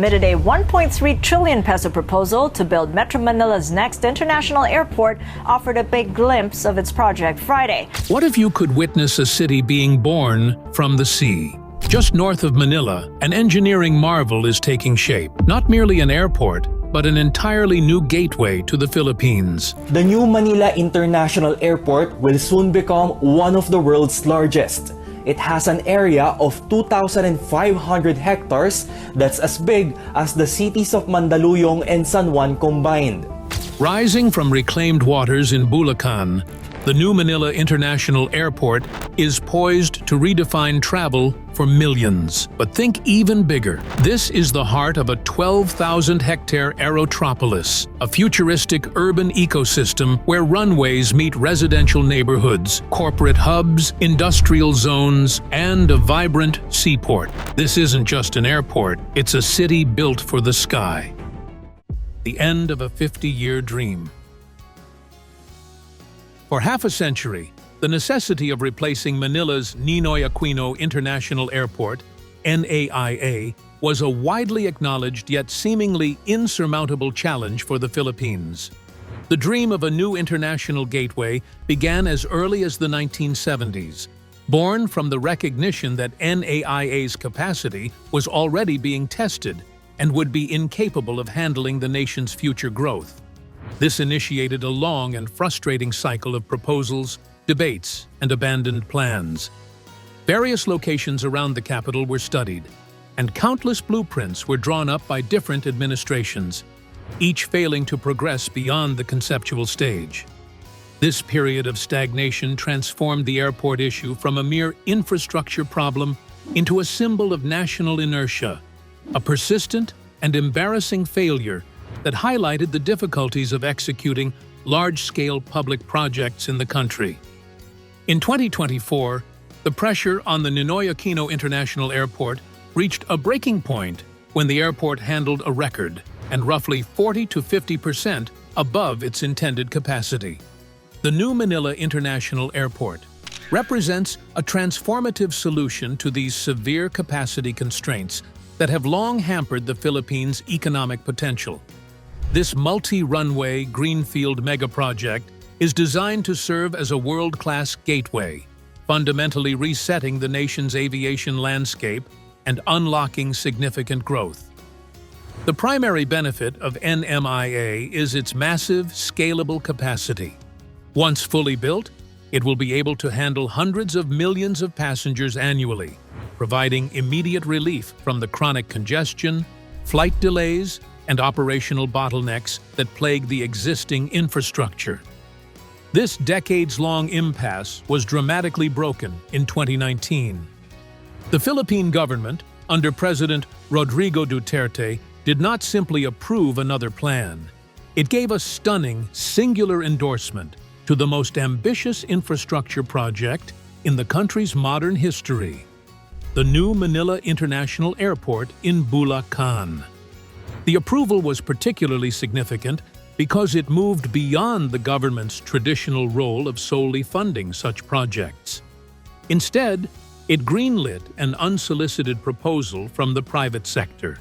Submitted a 1.3 trillion peso proposal to build Metro Manila's next international airport, offered a big glimpse of its project Friday. What if you could witness a city being born from the sea? Just north of Manila, an engineering marvel is taking shape. Not merely an airport, but an entirely new gateway to the Philippines. The new Manila International Airport will soon become one of the world's largest. It has an area of 2,500 hectares that's as big as the cities of Mandaluyong and San Juan combined. Rising from reclaimed waters in Bulakan, the new Manila International Airport is poised to redefine travel for millions. But think even bigger. This is the heart of a 12,000-hectare aerotropolis, a futuristic urban ecosystem where runways meet residential neighborhoods, corporate hubs, industrial zones, and a vibrant seaport. This isn't just an airport, it's a city built for the sky. The end of a 50-year dream. For half a century, the necessity of replacing Manila's Ninoy Aquino International Airport, NAIA, was a widely acknowledged yet seemingly insurmountable challenge for the Philippines. The dream of a new international gateway began as early as the 1970s, born from the recognition that NAIA's capacity was already being tested and would be incapable of handling the nation's future growth. This initiated a long and frustrating cycle of proposals, debates, and abandoned plans. Various locations around the capital were studied, and countless blueprints were drawn up by different administrations, each failing to progress beyond the conceptual stage. This period of stagnation transformed the airport issue from a mere infrastructure problem into a symbol of national inertia, a persistent and embarrassing failure that highlighted the difficulties of executing large-scale public projects in the country. In 2024, the pressure on the Ninoy Aquino International Airport reached a breaking point when the airport handled a record and roughly 40 to 50% above its intended capacity. The new Manila International Airport represents a transformative solution to these severe capacity constraints that have long hampered the Philippines' economic potential. This multi-runway greenfield megaproject is designed to serve as a world-class gateway, fundamentally resetting the nation's aviation landscape and unlocking significant growth. The primary benefit of NMIA is its massive, scalable capacity. Once fully built, it will be able to handle hundreds of millions of passengers annually, providing immediate relief from the chronic congestion, flight delays, and operational bottlenecks that plague the existing infrastructure. This decades-long impasse was dramatically broken in 2019. The Philippine government, under President Rodrigo Duterte, did not simply approve another plan. It gave a stunning, singular endorsement to the most ambitious infrastructure project in the country's modern history: the new Manila International Airport in Bulacan. The approval was particularly significant because it moved beyond the government's traditional role of solely funding such projects. Instead, it greenlit an unsolicited proposal from the private sector.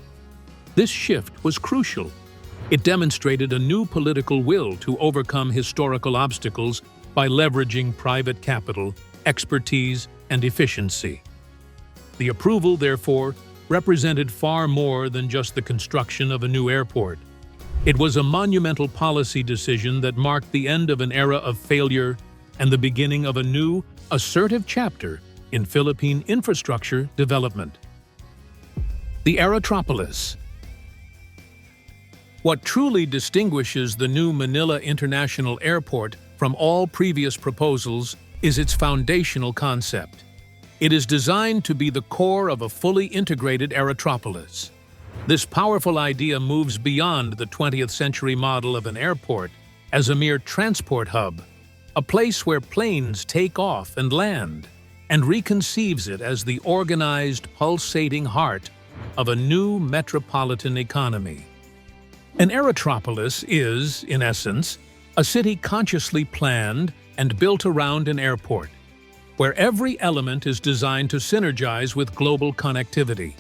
This shift was crucial. It demonstrated a new political will to overcome historical obstacles by leveraging private capital, expertise, and efficiency. The approval, therefore, represented far more than just the construction of a new airport. It was a monumental policy decision that marked the end of an era of failure and the beginning of a new, assertive chapter in Philippine infrastructure development. The aerotropolis. What truly distinguishes the new Manila International Airport from all previous proposals is its foundational concept. It is designed to be the core of a fully integrated aerotropolis. This powerful idea moves beyond the 20th century model of an airport as a mere transport hub, a place where planes take off and land, and reconceives it as the organized, pulsating heart of a new metropolitan economy. An aerotropolis is, in essence, a city consciously planned and built around an airport, where every element is designed to synergize with global connectivity.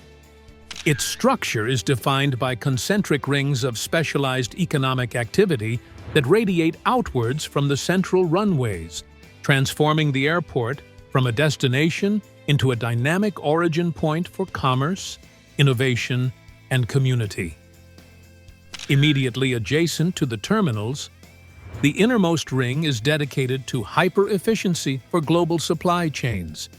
Its structure is defined by concentric rings of specialized economic activity that radiate outwards from the central runways, transforming the airport from a destination into a dynamic origin point for commerce, innovation, and community. Immediately adjacent to the terminals, the innermost ring is dedicated to hyper-efficiency for global supply chains.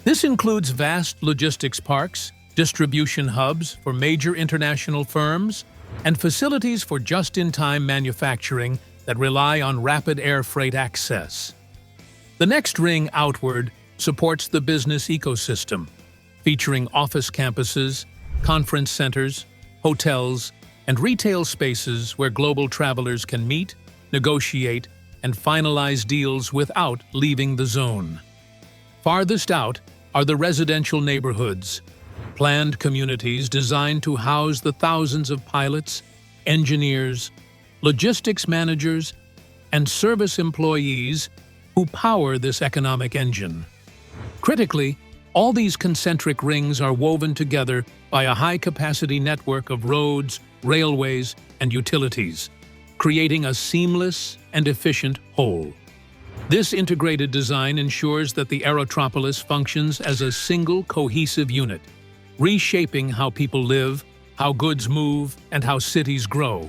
This includes vast logistics parks, distribution hubs for major international firms, and facilities for just-in-time manufacturing that rely on rapid air freight access. The next ring outward supports the business ecosystem, featuring office campuses, conference centers, hotels, and retail spaces where global travelers can meet, negotiate, and finalize deals without leaving the zone. Farthest out are the residential neighborhoods, planned communities designed to house the thousands of pilots, engineers, logistics managers, and service employees who power this economic engine. Critically, all these concentric rings are woven together by a high-capacity network of roads, railways, and utilities, creating a seamless and efficient whole. This integrated design ensures that the aerotropolis functions as a single cohesive unit, reshaping how people live, how goods move, and how cities grow.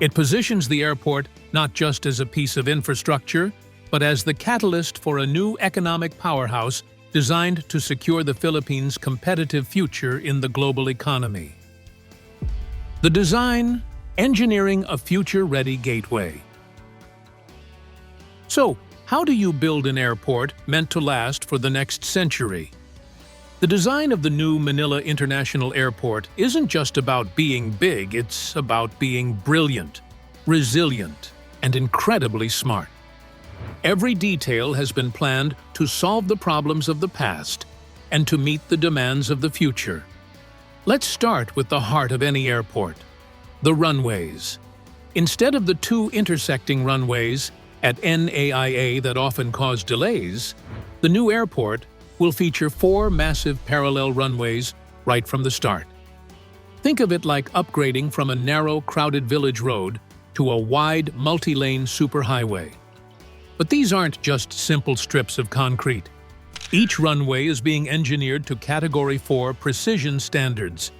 It positions the airport not just as a piece of infrastructure, but as the catalyst for a new economic powerhouse designed to secure the Philippines' competitive future in the global economy. The design, engineering a future-ready gateway. So, how do you build an airport meant to last for the next century? The design of the new Manila International Airport isn't just about being big, it's about being brilliant, resilient, and incredibly smart. Every detail has been planned to solve the problems of the past and to meet the demands of the future. Let's start with the heart of any airport, the runways. Instead of the two intersecting runways at NAIA that often cause delays, the new airport will feature 4 massive parallel runways right from the start. Think of it like upgrading from a narrow, crowded village road to a wide, multi-lane superhighway. But these aren't just simple strips of concrete. Each runway is being engineered to Category 4 precision standards,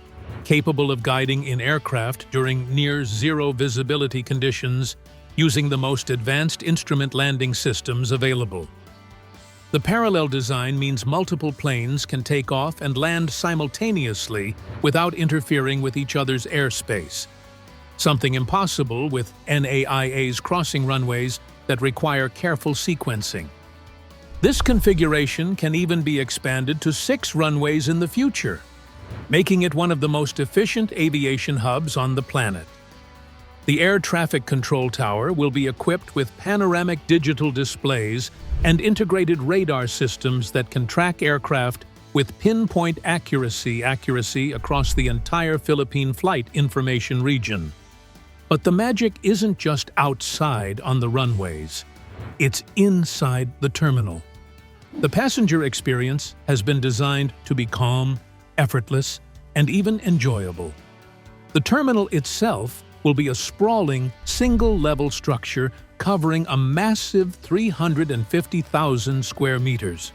capable of guiding in aircraft during near-zero visibility conditions using the most advanced instrument landing systems available. The parallel design means multiple planes can take off and land simultaneously without interfering with each other's airspace, something impossible with NAIA's crossing runways that require careful sequencing. This configuration can even be expanded to 6 runways in the future, making it one of the most efficient aviation hubs on the planet. The air traffic control tower will be equipped with panoramic digital displays and integrated radar systems that can track aircraft with pinpoint accuracy across the entire Philippine flight information region. But the magic isn't just outside on the runways, it's inside the terminal. The passenger experience has been designed to be calm, effortless, and even enjoyable. The terminal itself will be a sprawling, single-level structure covering a massive 350,000 square meters,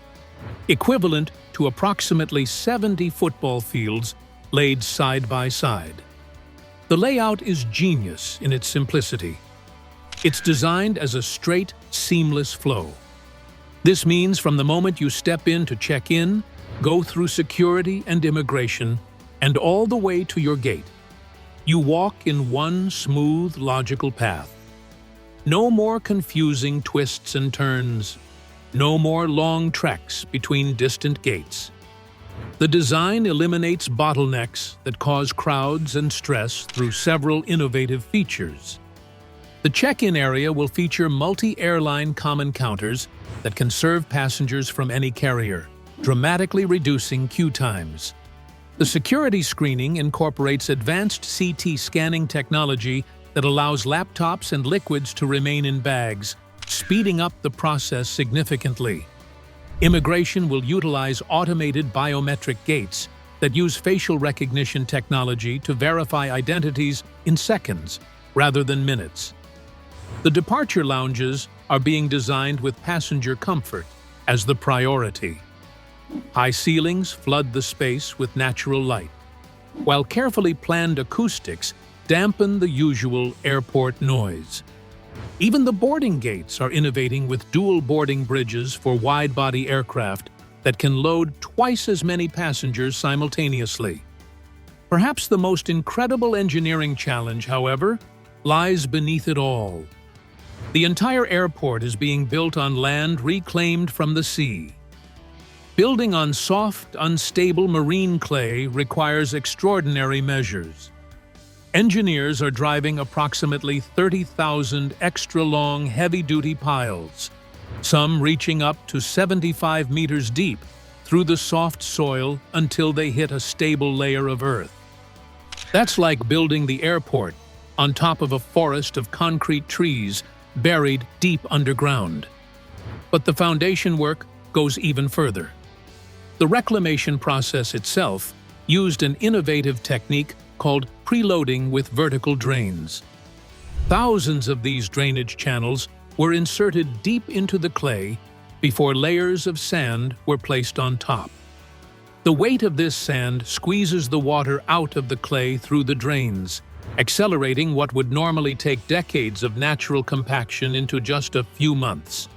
equivalent to approximately 70 football fields laid side by side. The layout is genius in its simplicity. It's designed as a straight, seamless flow. This means from the moment you step in to check in, go through security and immigration, and all the way to your gate, you walk in one smooth, logical path. No more confusing twists and turns. No more long treks between distant gates. The design eliminates bottlenecks that cause crowds and stress through several innovative features. The check-in area will feature multi-airline common counters that can serve passengers from any carrier, dramatically reducing queue times. The security screening incorporates advanced CT scanning technology that allows laptops and liquids to remain in bags, speeding up the process significantly. Immigration will utilize automated biometric gates, that use facial recognition technology to verify identities in seconds rather than minutes. The departure lounges are being designed with passenger comfort as the priority. High ceilings flood the space with natural light, while carefully planned acoustics dampen the usual airport noise. Even the boarding gates are innovating with dual boarding bridges for wide-body aircraft that can load twice as many passengers simultaneously. Perhaps the most incredible engineering challenge, however, lies beneath it all. The entire airport is being built on land reclaimed from the sea. Building on soft, unstable marine clay requires extraordinary measures. Engineers are driving approximately 30,000 extra-long, heavy-duty piles, some reaching up to 75 meters deep, through the soft soil until they hit a stable layer of earth. That's like building the airport on top of a forest of concrete trees buried deep underground. But the foundation work goes even further. The reclamation process itself used an innovative technique called preloading with vertical drains. Thousands of these drainage channels were inserted deep into the clay before layers of sand were placed on top. The weight of this sand squeezes the water out of the clay through the drains, accelerating what would normally take decades of natural compaction into just a few months.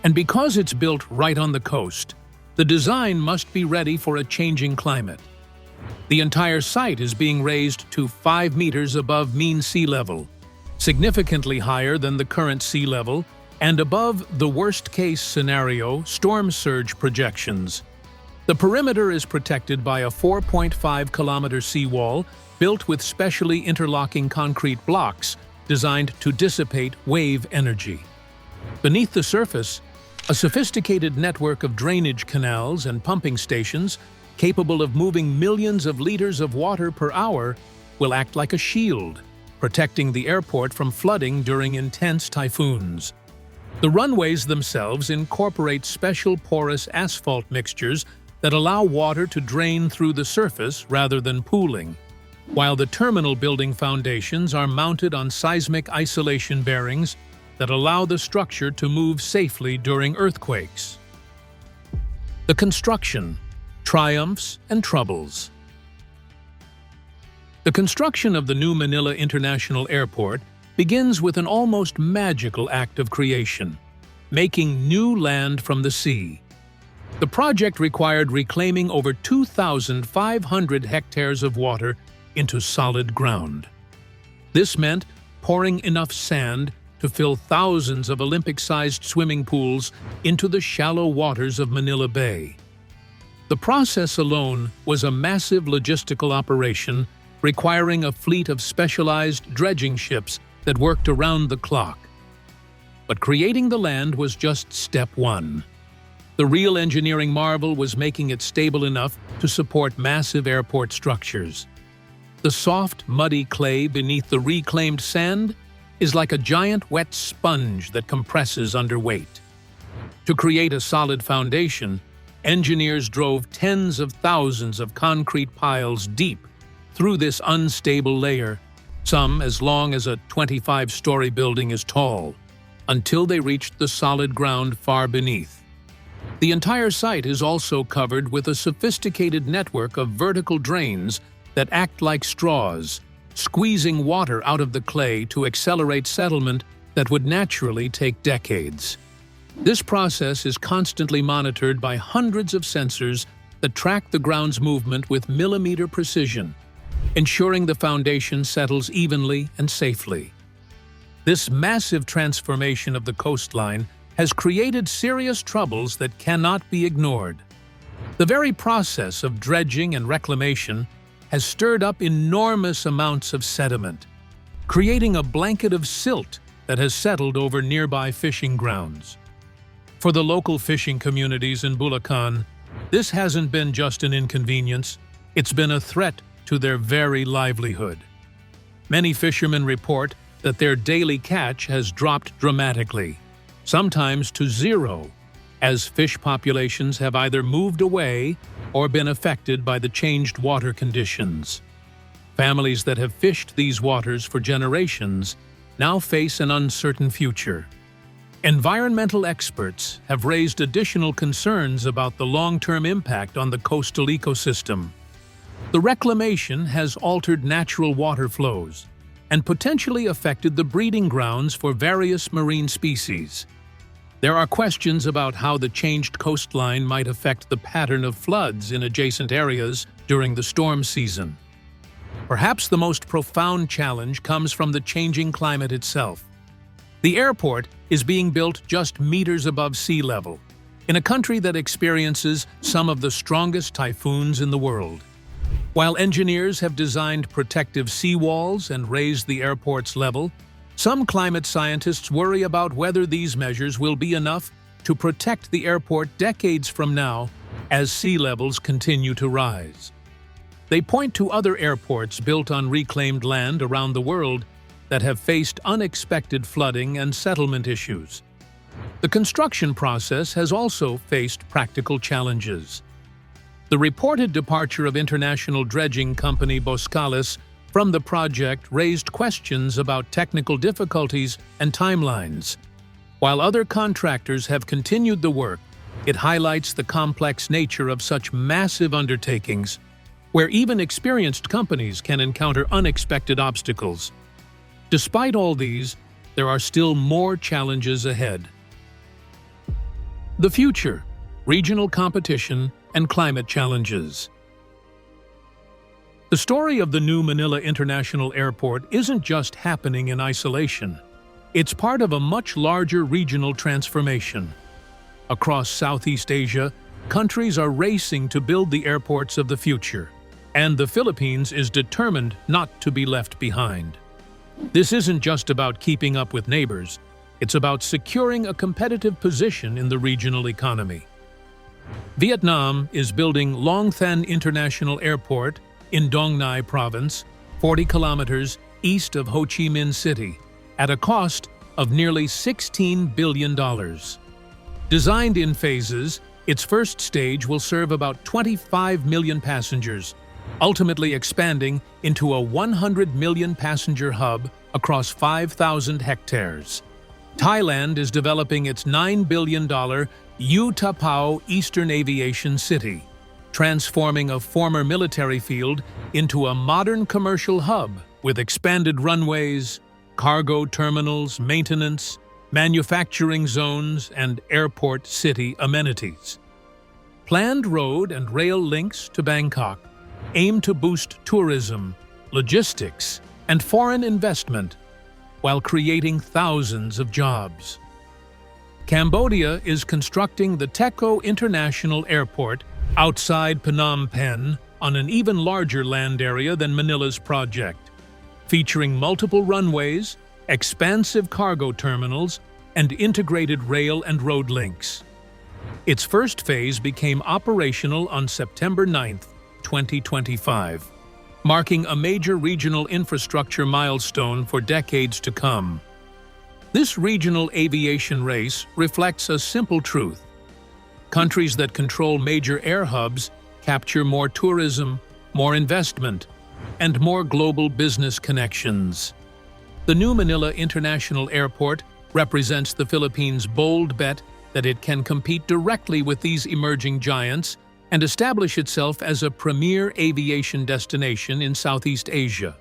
And because it's built right on the coast, the design must be ready for a changing climate. The entire site is being raised to 5 meters above mean sea level, significantly higher than the current sea level and above the worst-case scenario storm surge projections. The perimeter is protected by a 4.5-kilometer seawall built with specially interlocking concrete blocks designed to dissipate wave energy. Beneath the surface, a sophisticated network of drainage canals and pumping stations capable of moving millions of liters of water per hour will act like a shield, protecting the airport from flooding during intense typhoons. The runways themselves incorporate special porous asphalt mixtures that allow water to drain through the surface rather than pooling, while the terminal building foundations are mounted on seismic isolation bearings that allow the structure to move safely during earthquakes. The construction, triumphs and troubles. The construction of the new Manila International Airport begins with an almost magical act of creation, making new land from the sea. The project required reclaiming over 2,500 hectares of water into solid ground. This meant pouring enough sand to fill thousands of Olympic-sized swimming pools into the shallow waters of Manila Bay. The process alone was a massive logistical operation requiring a fleet of specialized dredging ships that worked around the clock. But creating the land was just step one. The real engineering marvel was making it stable enough to support massive airport structures. The soft, muddy clay beneath the reclaimed sand is like a giant wet sponge that compresses under weight. To create a solid foundation, engineers drove tens of thousands of concrete piles deep through this unstable layer, some as long as a 25-story building is tall, until they reached the solid ground far beneath. The entire site is also covered with a sophisticated network of vertical drains that act like straws, squeezing water out of the clay to accelerate settlement that would naturally take decades. This process is constantly monitored by hundreds of sensors that track the ground's movement with millimeter precision, ensuring the foundation settles evenly and safely. This massive transformation of the coastline has created serious troubles that cannot be ignored. The very process of dredging and reclamation has stirred up enormous amounts of sediment, creating a blanket of silt that has settled over nearby fishing grounds. For the local fishing communities in Bulakan, this hasn't been just an inconvenience, it's been a threat to their very livelihood. Many fishermen report that their daily catch has dropped dramatically, sometimes to zero, as fish populations have either moved away or been affected by the changed water conditions. Families that have fished these waters for generations now face an uncertain future. Environmental experts have raised additional concerns about the long-term impact on the coastal ecosystem. The reclamation has altered natural water flows and potentially affected the breeding grounds for various marine species. There are questions about how the changed coastline might affect the pattern of floods in adjacent areas during the storm season. Perhaps the most profound challenge comes from the changing climate itself. The airport is being built just meters above sea level, in a country that experiences some of the strongest typhoons in the world. While engineers have designed protective seawalls and raised the airport's level, some climate scientists worry about whether these measures will be enough to protect the airport decades from now as sea levels continue to rise. They point to other airports built on reclaimed land around the world that have faced unexpected flooding and settlement issues. The construction process has also faced practical challenges. The reported departure of international dredging company Boskalis from the project raised questions about technical difficulties and timelines. While other contractors have continued the work, it highlights the complex nature of such massive undertakings, where even experienced companies can encounter unexpected obstacles. Despite all these, there are still more challenges ahead. The future, regional competition, and climate challenges. The story of the new Manila International Airport isn't just happening in isolation. It's part of a much larger regional transformation. Across Southeast Asia, countries are racing to build the airports of the future, and the Philippines is determined not to be left behind. This isn't just about keeping up with neighbors, it's about securing a competitive position in the regional economy. Vietnam is building Long Thanh International Airport in Dong Nai Province, 40 kilometers east of Ho Chi Minh City, at a cost of nearly $16 billion. Designed in phases, its first stage will serve about 25 million passengers, ultimately expanding into a 100 million passenger hub across 5,000 hectares. Thailand is developing its $9 billion U Tapao Eastern Aviation City, transforming a former military field into a modern commercial hub with expanded runways, cargo terminals, maintenance, manufacturing zones, and airport city amenities. Planned road and rail links to Bangkok aim to boost tourism, logistics, and foreign investment while creating thousands of jobs. Cambodia is constructing the Techo International Airport outside Phnom Penh on an even larger land area than Manila's project, featuring multiple runways, expansive cargo terminals, and integrated rail and road links. Its first phase became operational on September 9, 2025, marking a major regional infrastructure milestone for decades to come. This regional aviation race reflects a simple truth. Countries that control major air hubs capture more tourism, more investment, and more global business connections. The new Manila International Airport represents the Philippines' bold bet that it can compete directly with these emerging giants and establish itself as a premier aviation destination in Southeast Asia.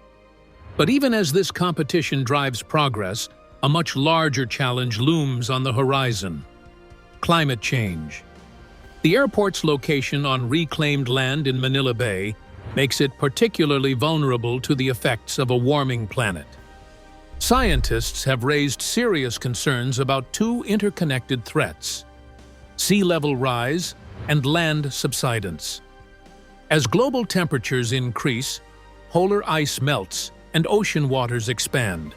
But even as this competition drives progress, a much larger challenge looms on the horizon: climate change. The airport's location on reclaimed land in Manila Bay makes it particularly vulnerable to the effects of a warming planet. Scientists have raised serious concerns about two interconnected threats: sea level rise and land subsidence. As global temperatures increase, polar ice melts and ocean waters expand,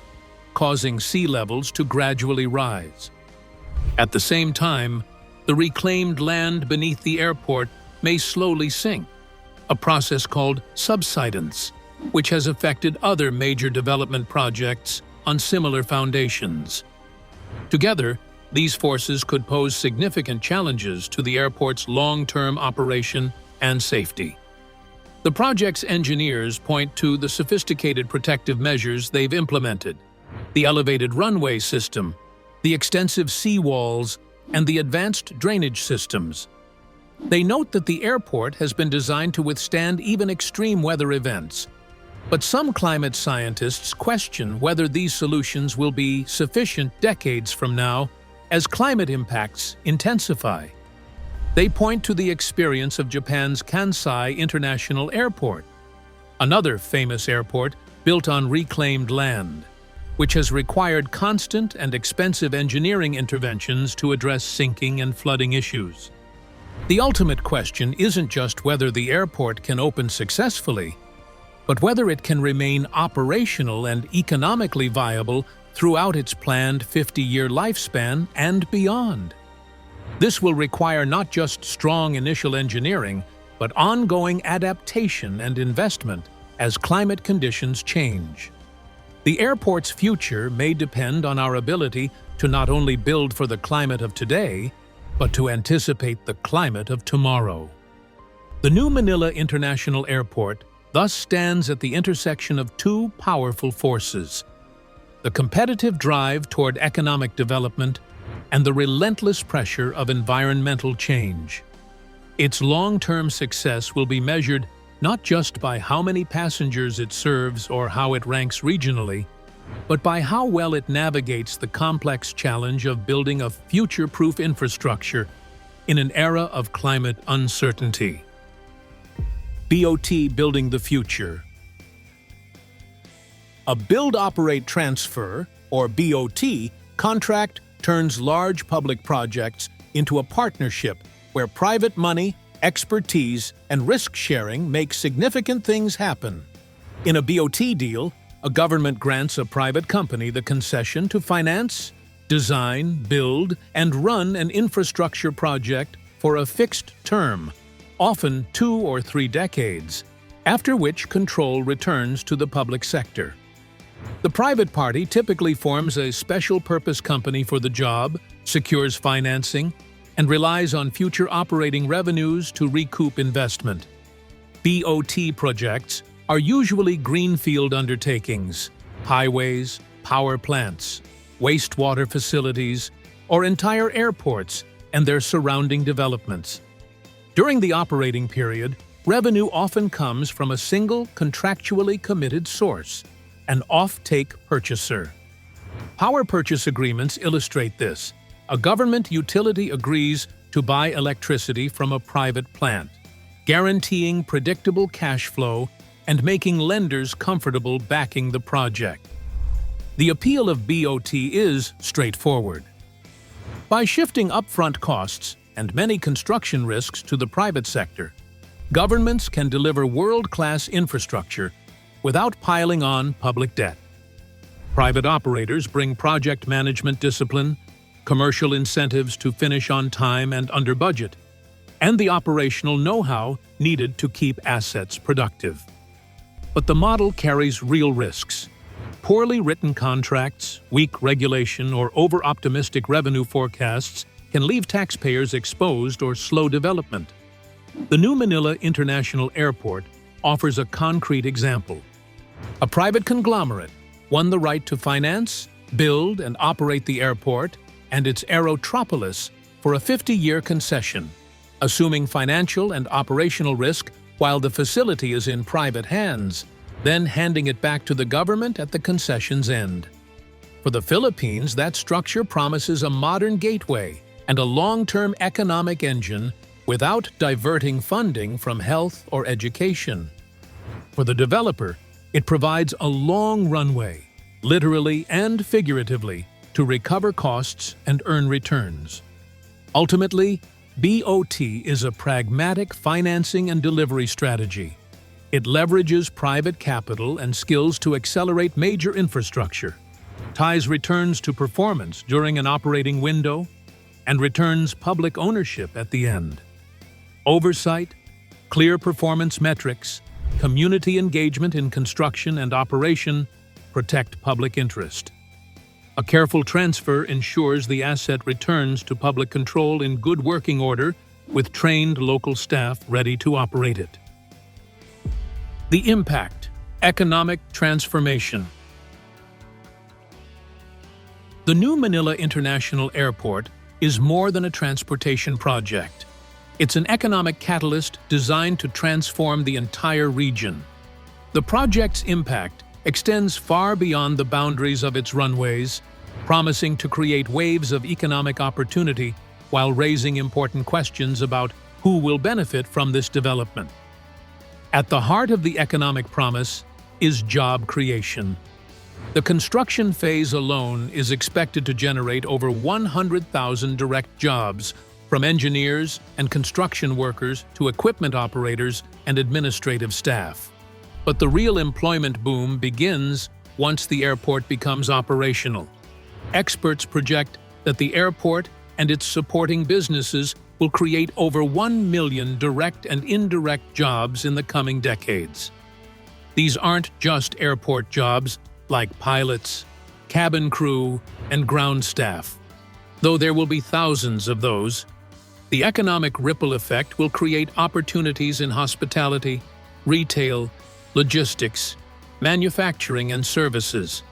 causing sea levels to gradually rise. At the same time, the reclaimed land beneath the airport may slowly sink, a process called subsidence, which has affected other major development projects on similar foundations. Together, these forces could pose significant challenges to the airport's long-term operation and safety. The project's engineers point to the sophisticated protective measures they've implemented: the elevated runway system, the extensive seawalls, and the advanced drainage systems. They note that the airport has been designed to withstand even extreme weather events. But some climate scientists question whether these solutions will be sufficient decades from now as climate impacts intensify. They point to the experience of Japan's Kansai International Airport, another famous airport built on reclaimed land, which has required constant and expensive engineering interventions to address sinking and flooding issues. The ultimate question isn't just whether the airport can open successfully, but whether it can remain operational and economically viable throughout its planned 50-year lifespan and beyond. This will require not just strong initial engineering, but ongoing adaptation and investment as climate conditions change. The airport's future may depend on our ability to not only build for the climate of today, but to anticipate the climate of tomorrow. The new Manila International Airport thus stands at the intersection of two powerful forces: the competitive drive toward economic development and the relentless pressure of environmental change. Its long-term success will be measured not just by how many passengers it serves or how it ranks regionally, but by how well it navigates the complex challenge of building a future-proof infrastructure in an era of climate uncertainty. BOT Building the Future. A Build-Operate-Transfer, or BOT, contract turns large public projects into a partnership where private money, expertise, and risk-sharing make significant things happen. In a BOT deal, a government grants a private company the concession to finance, design, build, and run an infrastructure project for a fixed term, often 2 or 3 decades, after which control returns to the public sector. The private party typically forms a special-purpose company for the job, secures financing, and relies on future operating revenues to recoup investment. BOT projects are usually greenfield undertakings: highways, power plants, wastewater facilities, or entire airports and their surrounding developments. During the operating period, revenue often comes from a single contractually committed source, an off-take purchaser. Power purchase agreements illustrate this. A government utility agrees to buy electricity from a private plant, guaranteeing predictable cash flow and making lenders comfortable backing the project. The appeal of BOT is straightforward. By shifting upfront costs and many construction risks to the private sector, governments can deliver world-class infrastructure without piling on public debt. Private operators bring project management discipline, commercial incentives to finish on time and under budget, and the operational know-how needed to keep assets productive. But the model carries real risks. Poorly written contracts, weak regulation, or over-optimistic revenue forecasts can leave taxpayers exposed or slow development. The new Manila International Airport offers a concrete example. A private conglomerate won the right to finance, build, and operate the airport and its aerotropolis for a 50-year concession, assuming financial and operational risk while the facility is in private hands, then handing it back to the government at the concession's end. For the Philippines, that structure promises a modern gateway and a long-term economic engine without diverting funding from health or education. For the developer, it provides a long runway, literally and figuratively, to recover costs and earn returns. Ultimately, BOT is a pragmatic financing and delivery strategy. It leverages private capital and skills to accelerate major infrastructure, ties returns to performance during an operating window, and returns public ownership at the end. Oversight, clear performance metrics, community engagement in construction and operation protect public interest. A careful transfer ensures the asset returns to public control in good working order with trained local staff ready to operate it. The impact: economic transformation. The new Manila International Airport is more than a transportation project. It's an economic catalyst designed to transform the entire region. The project's impact extends far beyond the boundaries of its runways, promising to create waves of economic opportunity while raising important questions about who will benefit from this development. At the heart of the economic promise is job creation. The construction phase alone is expected to generate over 100,000 direct jobs, from engineers and construction workers to equipment operators and administrative staff. But the real employment boom begins once the airport becomes operational. Experts project that the airport and its supporting businesses will create over 1 million direct and indirect jobs in the coming decades. These aren't just airport jobs like pilots, cabin crew, and ground staff. Though there will be thousands of those, the economic ripple effect will create opportunities in hospitality, retail, logistics, manufacturing, and services.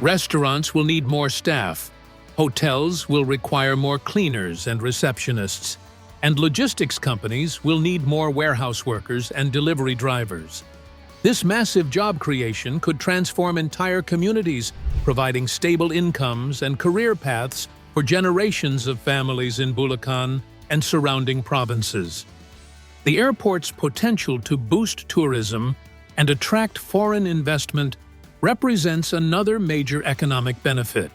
Restaurants will need more staff, hotels will require more cleaners and receptionists, and logistics companies will need more warehouse workers and delivery drivers. This massive job creation could transform entire communities, providing stable incomes and career paths for generations of families in Bulakan and surrounding provinces. The airport's potential to boost tourism and attract foreign investment represents another major economic benefit.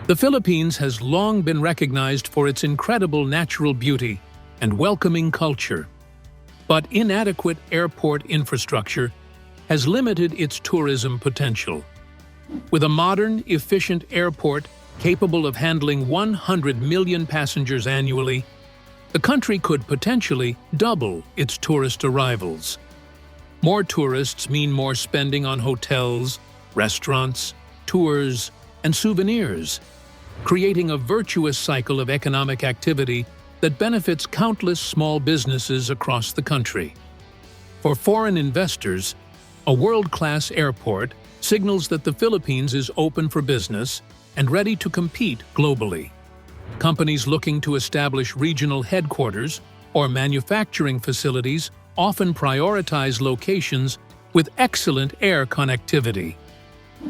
The Philippines has long been recognized for its incredible natural beauty and welcoming culture. But inadequate airport infrastructure has limited its tourism potential. With a modern, efficient airport capable of handling 100 million passengers annually, the country could potentially double its tourist arrivals. More tourists mean more spending on hotels, restaurants, tours, and souvenirs, creating a virtuous cycle of economic activity that benefits countless small businesses across the country. For foreign investors, a world-class airport signals that the Philippines is open for business and ready to compete globally. Companies looking to establish regional headquarters or manufacturing facilities often prioritize locations with excellent air connectivity.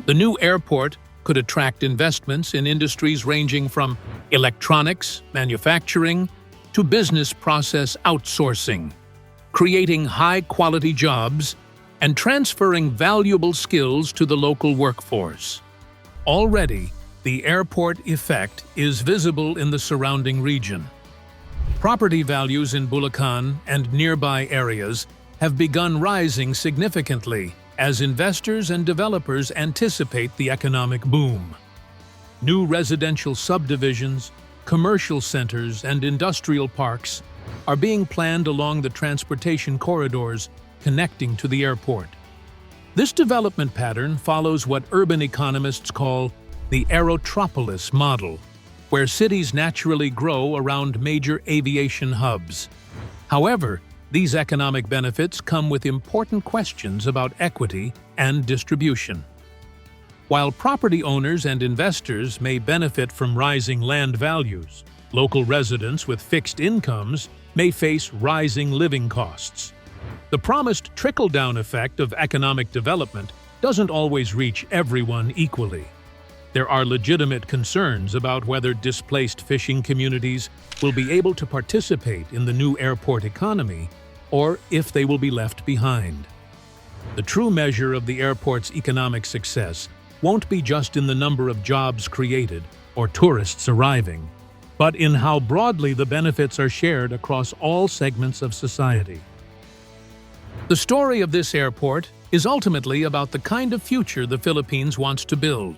The new airport could attract investments in industries ranging from electronics, manufacturing, to business process outsourcing, creating high-quality jobs and transferring valuable skills to the local workforce. Already, the airport effect is visible in the surrounding region. Property values in Bulacan and nearby areas have begun rising significantly as investors and developers anticipate the economic boom. New residential subdivisions, commercial centers, and industrial parks are being planned along the transportation corridors connecting to the airport. This development pattern follows what urban economists call the aerotropolis model, where cities naturally grow around major aviation hubs. However, these economic benefits come with important questions about equity and distribution. While property owners and investors may benefit from rising land values, local residents with fixed incomes may face rising living costs. The promised trickle-down effect of economic development doesn't always reach everyone equally. There are legitimate concerns about whether displaced fishing communities will be able to participate in the new airport economy or if they will be left behind. The true measure of the airport's economic success won't be just in the number of jobs created or tourists arriving, but in how broadly the benefits are shared across all segments of society. The story of this airport is ultimately about the kind of future the Philippines wants to build.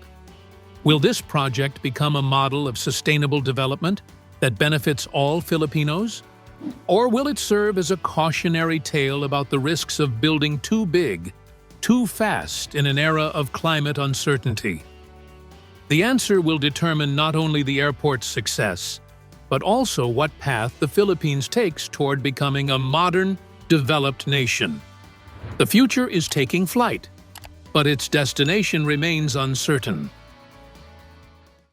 Will this project become a model of sustainable development that benefits all Filipinos? Or will it serve as a cautionary tale about the risks of building too big, too fast in an era of climate uncertainty? The answer will determine not only the airport's success, but also what path the Philippines takes toward becoming a modern, developed nation. The future is taking flight, but its destination remains uncertain.